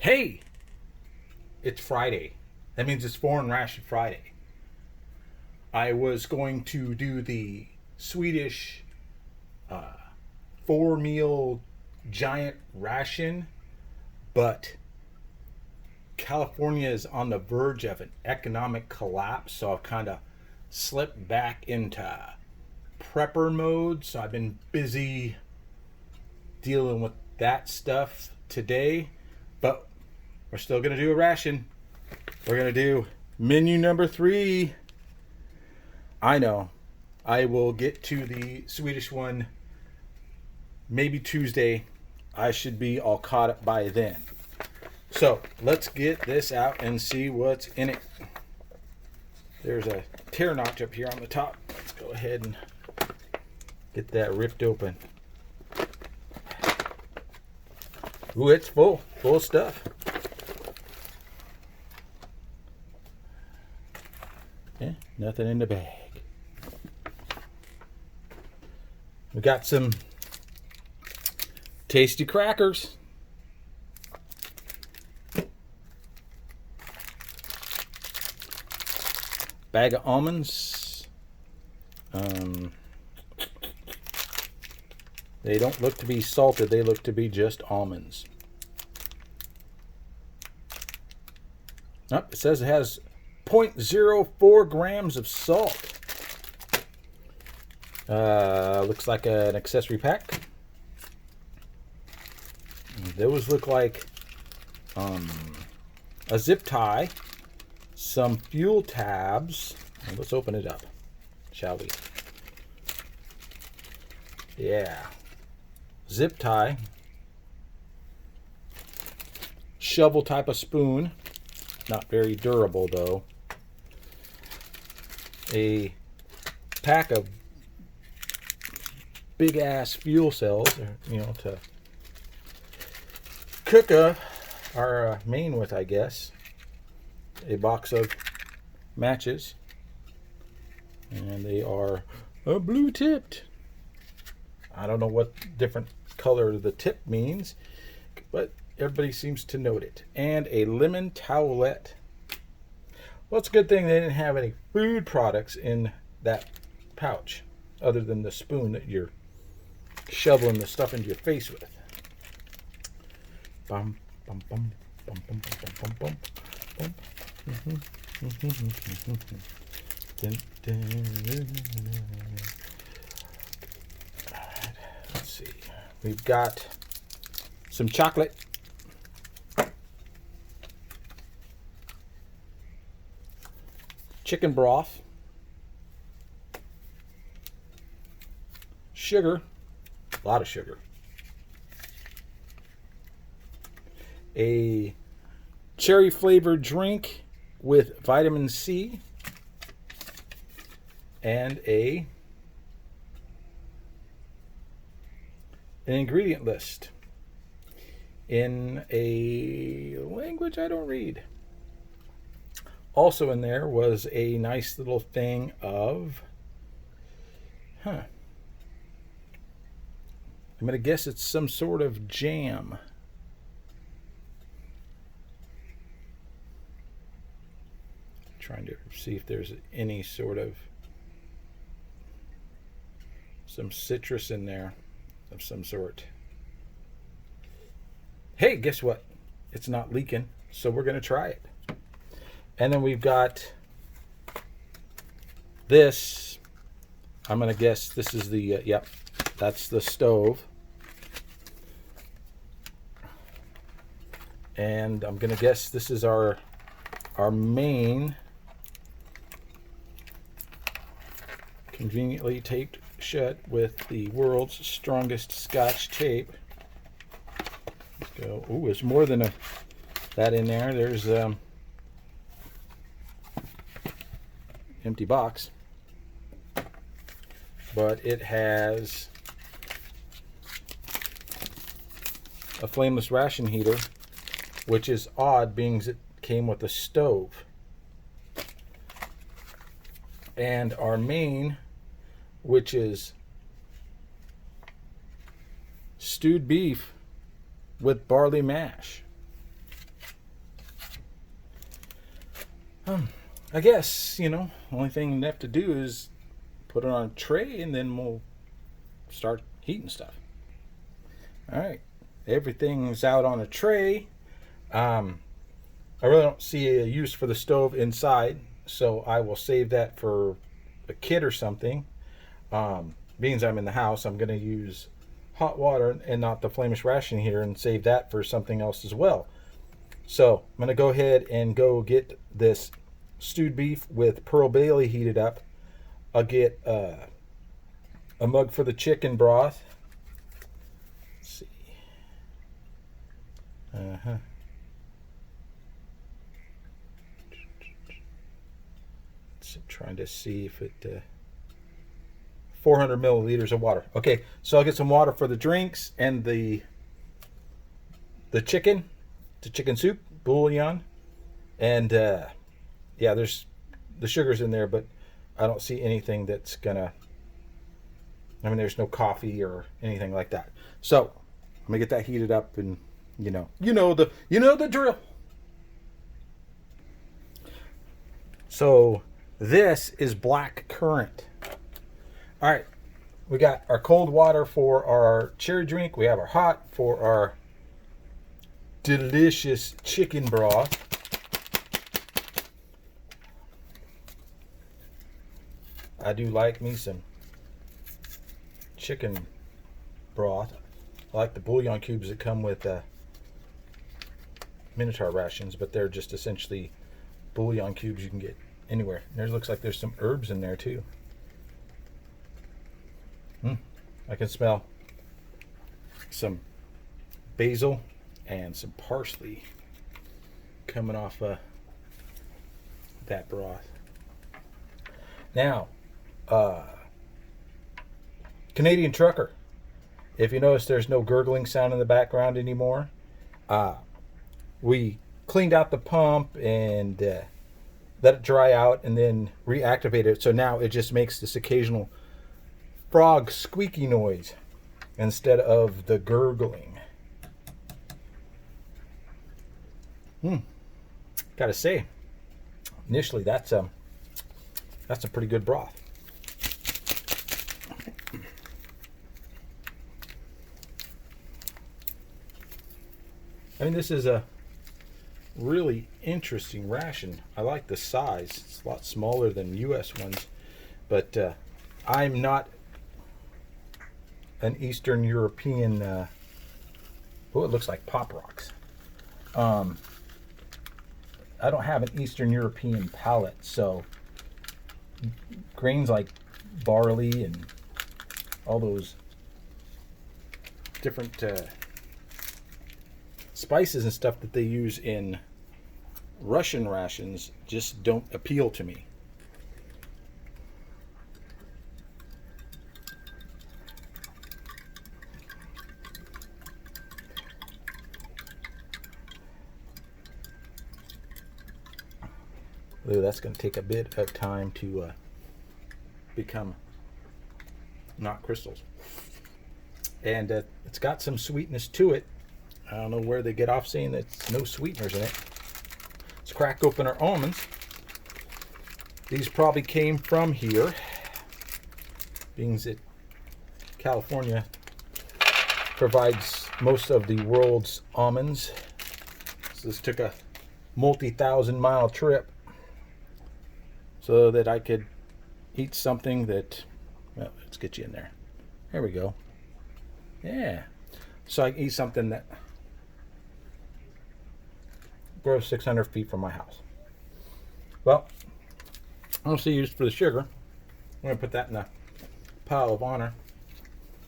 Hey, it's Friday. That means it's Foreign Ration Friday. I was going to do the Swedish uh, 4 meal giant ration, but California is on the verge of an economic collapse, so I've kind of slipped back into prepper mode. So I've been busy dealing with that stuff today, but we're still going to do a ration. We're going to do menu number 3. I know. I will get to the Swedish one maybe Tuesday. I should be all caught up by then. So let's get this out and see what's in it. There's a tear notch up here on the top. Let's go ahead and get that ripped open. Ooh, it's full of stuff. Yeah, nothing in the bag. We got some tasty crackers. Bag of almonds. They don't look to be salted. They look to be just almonds. It says it has 0.04 grams of salt. Looks like an accessory pack. Those look like a zip tie, some fuel tabs. Let's open it up, shall we? Yeah. Zip tie. Shovel type of spoon. Not very durable though. A pack of big ass fuel cells, to cook our main with, I guess. A box of matches, and they are blue tipped. I don't know what different color the tip means, but everybody seems to note it. And a lemon towelette. Well, it's a good thing they didn't have any food products in that pouch other than the spoon that you're shoveling the stuff into your face with. Bum, bum, bum, bum, bum, bum, bum, bum, bum. All right, let's see. We've got some chocolate. Chicken broth. Sugar. A lot of sugar. A cherry flavored drink with vitamin C. And an ingredient list in a language I don't read. Also in there was a nice little thing of, I'm going to guess it's some sort of jam. Trying to see if there's any sort of some citrus in there of some sort. Hey, guess what? It's not leaking, so we're going to try it. And then we've got this. I'm going to guess this is the, yep, that's the stove. And I'm going to guess this is our main, conveniently taped shut with the world's strongest Scotch tape. Let's go. Ooh, there's more than that in there. There's empty box, but it has a flameless ration heater, which is odd being it came with a stove. And our main, which is stewed beef with barley mash. I guess, only thing left to do is put it on a tray and then we'll start heating stuff. All right, everything's out on a tray. I really don't see a use for the stove inside, so I will save that for a kid or something. Being I'm in the house, I'm going to use hot water and not the Flemish ration here and save that for something else as well. So I'm going to go ahead and go get this stewed beef with Pearl Barley heated up. I'll get a mug for the chicken broth. Let's see. Trying to see if it 400 milliliters of water. Okay, so I'll get some water for the drinks and the chicken soup, bouillon, and yeah, there's the sugar's in there, but I don't see anything that's gonna. There's no coffee or anything like that. So I'm gonna get that heated up, and you know the drill. So this is black currant. All right, we got our cold water for our cherry drink. We have our hot for our delicious chicken broth. I do like me some chicken broth. I like the bouillon cubes that come with Minotaur rations, but they're just essentially bouillon cubes you can get anywhere. There looks like there's some herbs in there too. I can smell some basil and some parsley coming off that broth. Now, Canadian Trucker. If you notice, there's no gurgling sound in the background anymore. We cleaned out the pump and let it dry out and then reactivated it. So now it just makes this occasional frog squeaky noise instead of the gurgling. Gotta say, initially that's a pretty good broth. This is a really interesting ration. I like the size. It's a lot smaller than US ones, but I'm not an Eastern European it looks like Pop Rocks. I don't have an Eastern European palate, so grains like barley and all those different spices and stuff that they use in Russian rations just don't appeal to me. Ooh, that's going to take a bit of time to become not crystals. And it's got some sweetness to it. I don't know where they get off saying that no sweeteners in it. Let's crack open our almonds. These probably came from here, being that California provides most of the world's almonds. So this took a multi-thousand-mile trip so that I could eat something that, well, let's get you in there. There we go. Yeah. So I can eat something that grows 600 feet from my house. Well, I don't see use for the sugar. I'm going to put that in the pile of honor.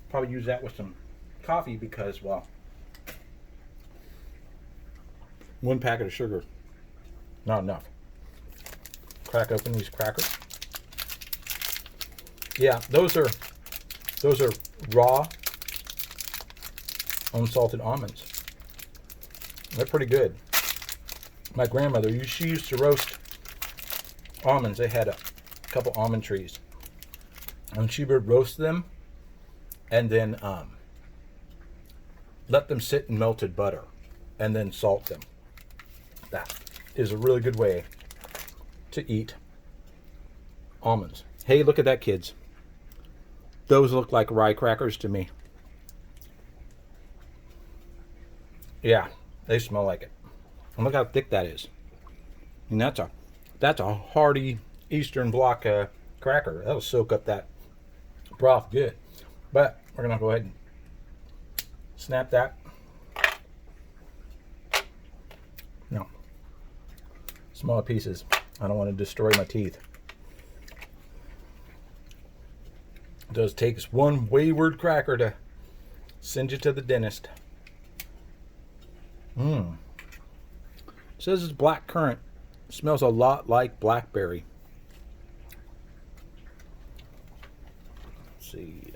Probably use that with some coffee because, well, one packet of sugar, not enough. Crack open these crackers. Yeah, those are raw, unsalted almonds. They're pretty good. My grandmother, she used to roast almonds. They had a couple almond trees, and she would roast them and then let them sit in melted butter and then salt them. That is a really good way to eat almonds. Hey, look at that, kids. Those look like rye crackers to me. Yeah, they smell like it. And look how thick that is. And that's a hearty Eastern Bloc cracker. That'll soak up that broth good. But we're gonna go ahead and snap that. No, small pieces. I don't want to destroy my teeth. It does take us one wayward cracker to send you to the dentist. It says it's black currant. It smells a lot like blackberry. Let's see.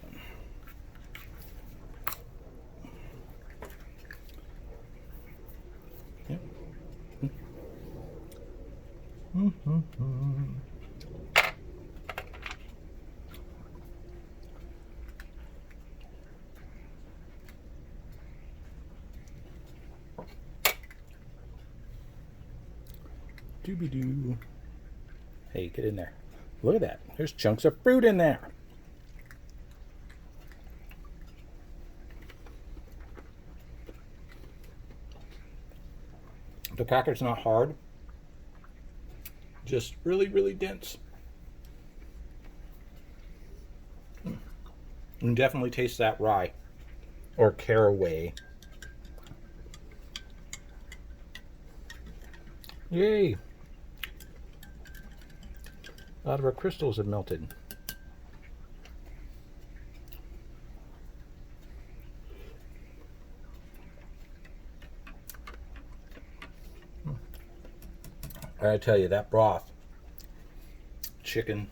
Yep. Doobie-doo. Hey, get in there. Look at that. There's chunks of fruit in there. The cracker's not hard. Just really, really dense. And definitely taste that rye or caraway. Yay! A lot of our crystals have melted. I tell you, that broth, chicken,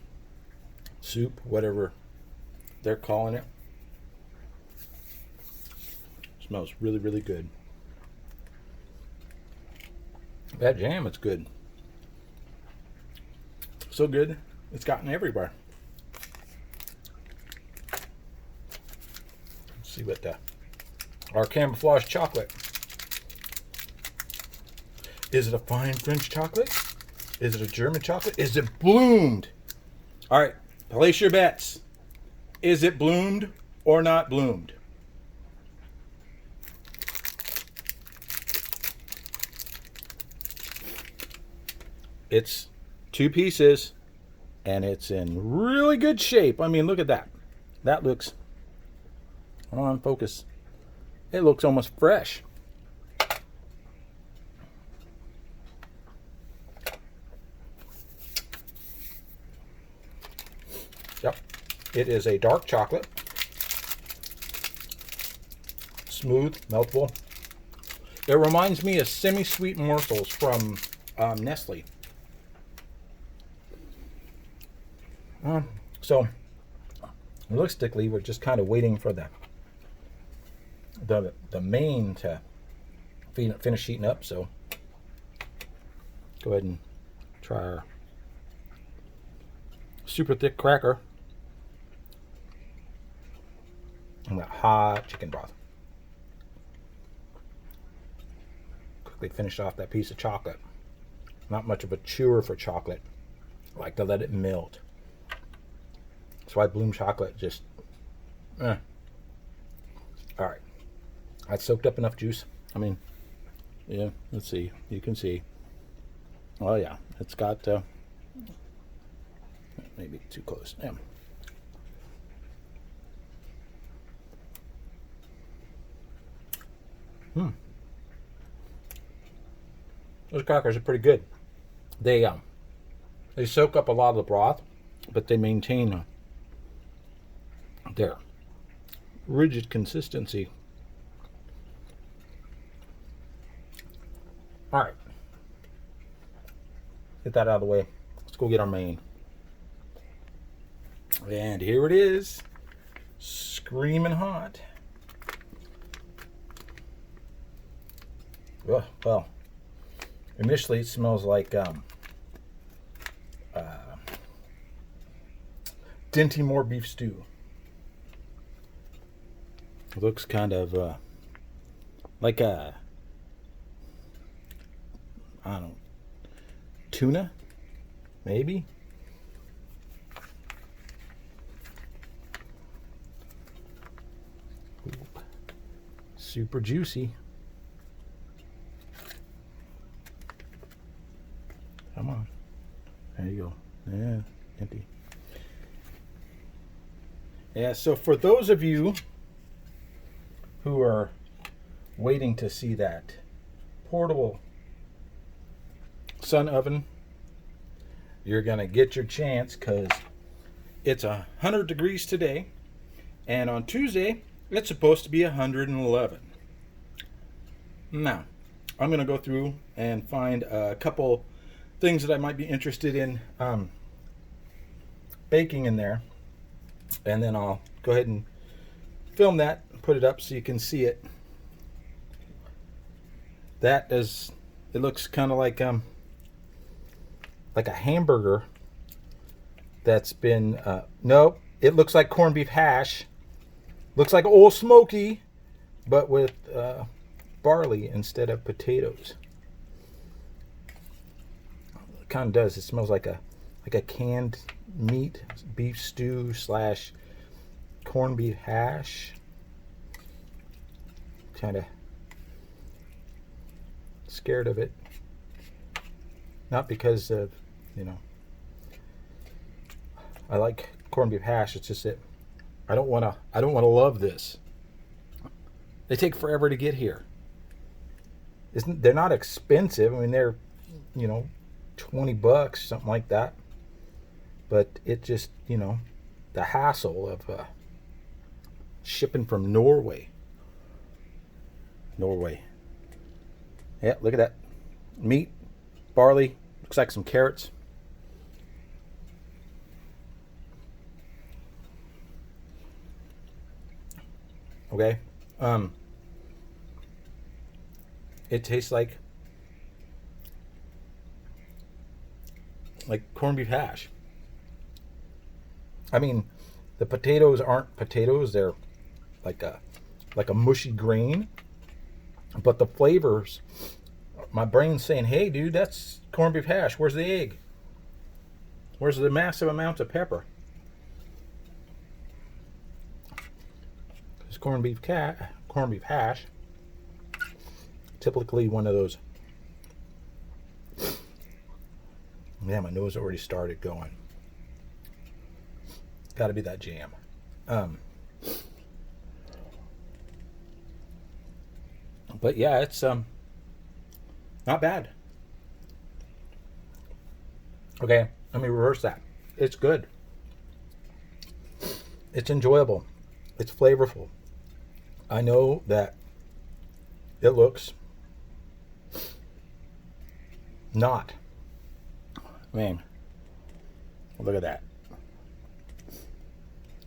soup, whatever they're calling it, smells really, really good. That jam, it's good. So good, it's gotten everywhere. Let's see what our camouflage chocolate. Is it a fine French chocolate? Is it a German chocolate? Is it bloomed? All right, place your bets. Is it bloomed or not bloomed? It's 2 pieces and it's in really good shape. I mean, look at that. That looks, on focus. It looks almost fresh. Yep, it is a dark chocolate, smooth, meltable. It reminds me of semi-sweet morsels from Nestle. So realistically, we're just kind of waiting for the main to finish heating up. So go ahead and try our super thick cracker and that hot chicken broth. Quickly finish off that piece of chocolate. Not much of a chewer for chocolate. I like to let it melt. That's why bloom chocolate just all right. I soaked up enough juice. I mean, yeah, let's see. You can see. Oh yeah, it's got maybe too close. Yeah. Those crackers are pretty good. They soak up a lot of the broth, but they maintain their rigid consistency. All right, get that out of the way. Let's go get our main. And here it is, screaming hot. Well, initially it smells like Dinty Moore beef stew. It looks kind of like a, I don't know, tuna maybe. Ooh, super juicy. Come on. There you go. Yeah, empty. Yeah, so for those of you who are waiting to see that portable sun oven, you're gonna get your chance, because it's 100 degrees today, and on Tuesday it's supposed to be 111. Now I'm gonna go through and find a couple things that I might be interested in baking in there, and then I'll go ahead and film that, put it up so you can see it. That is, it looks kind of like a hamburger that's been no, it looks like corned beef hash. Looks like Old Smoky, but with barley instead of potatoes. It kind of does. It smells like a canned meat, beef stew / corned beef hash. Kind of scared of it. Not because of, I like corned beef hash. It's just that I don't want to love this. They take forever to get here. They're not expensive. I mean, they're, $20, something like that. But it just, the hassle of shipping from Norway. Yeah, look at that. Meat, barley, looks like some carrots. Okay. It tastes like corned beef hash. I mean, the potatoes aren't potatoes, they're like a mushy grain, but the flavors, my brain's saying, hey dude, that's corned beef hash. Where's the egg? Where's the massive amounts of pepper? Because corned beef hash, typically one of those. Yeah, my nose already started going. Got to be that jam. But yeah, it's not bad. Okay, let me reverse that. It's good. It's enjoyable. It's flavorful. I know that it looks not. Man, look at that.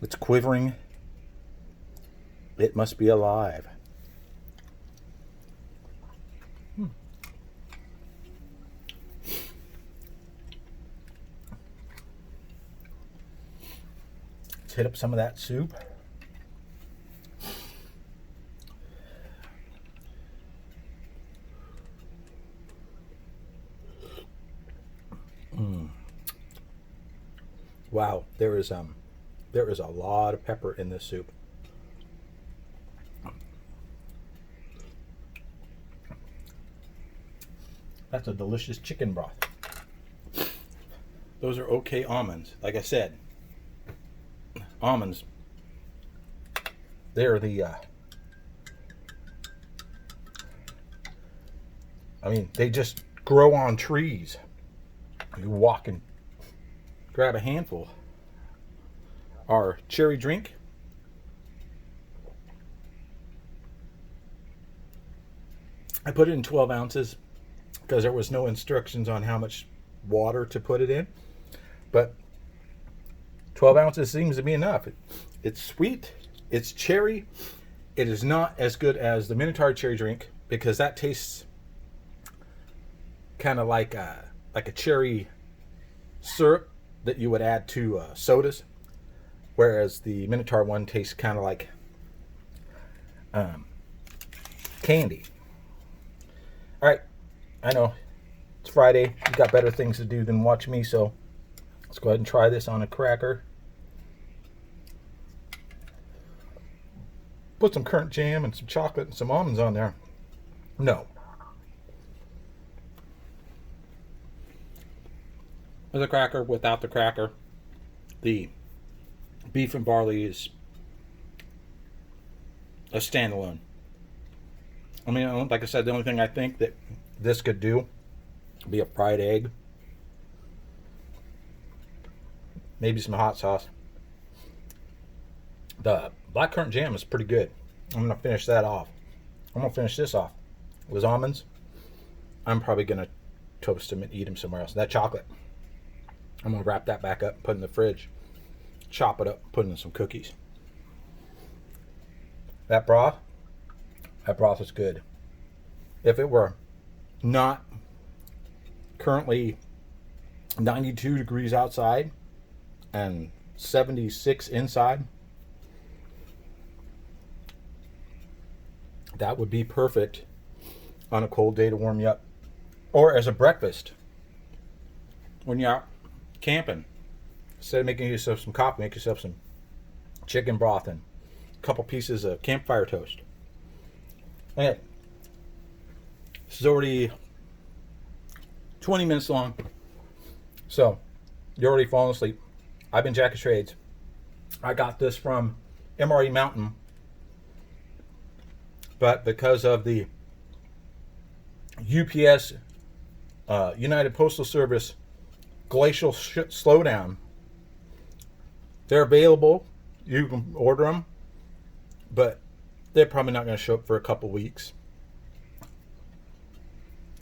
It's quivering. It must be alive. Let's hit up some of that soup. Wow, there is a lot of pepper in this soup. That's a delicious chicken broth. Those are okay almonds. Like I said, almonds, they're the they just grow on trees. You walk and grab a handful. Our cherry drink, I put it in 12 ounces because there was no instructions on how much water to put it in, but 12 ounces seems to be enough. It's sweet, it's cherry. It is not as good as the Minotaur cherry drink because that tastes kind of like a cherry syrup that you would add to sodas, whereas the Minotaur one tastes kind of like candy. All right, I know it's Friday. You got better things to do than watch me, so Let's go ahead and try this on a cracker. Put some currant jam and some chocolate and some almonds on there. No. With a cracker, without the cracker, the beef and barley is a standalone. I mean, like I said, the only thing I think that this could do would be a fried egg. Maybe some hot sauce. The black currant jam is pretty good. I'm going to finish that off. I'm going to finish this off. With almonds, I'm probably going to toast them and eat them somewhere else. That chocolate, I'm going to wrap that back up and put in the fridge. Chop it up, put in some cookies. That broth is good. If it were not currently 92 degrees outside and 76 inside, that would be perfect on a cold day to warm you up. Or as a breakfast when you're out camping. Instead of making yourself some coffee, make yourself some chicken broth and a couple pieces of campfire toast. Okay. This is already 20 minutes long. So, you're already falling asleep. I've been Jack of Trades. I got this from MRE Mountain. But because of the UPS, United Postal Service glacial slowdown, they're available. You can order them, but they're probably not going to show up for a couple weeks.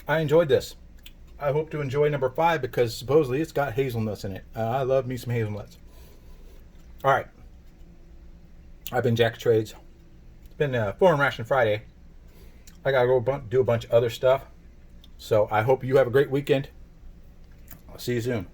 I enjoyed this. I hope to enjoy number 5 because supposedly it's got hazelnuts in it. I love me some hazelnuts. All right. I've been Jack of Trades. It's been Foreign Ration Friday. I got to go do a bunch of other stuff. So I hope you have a great weekend. I'll see you soon.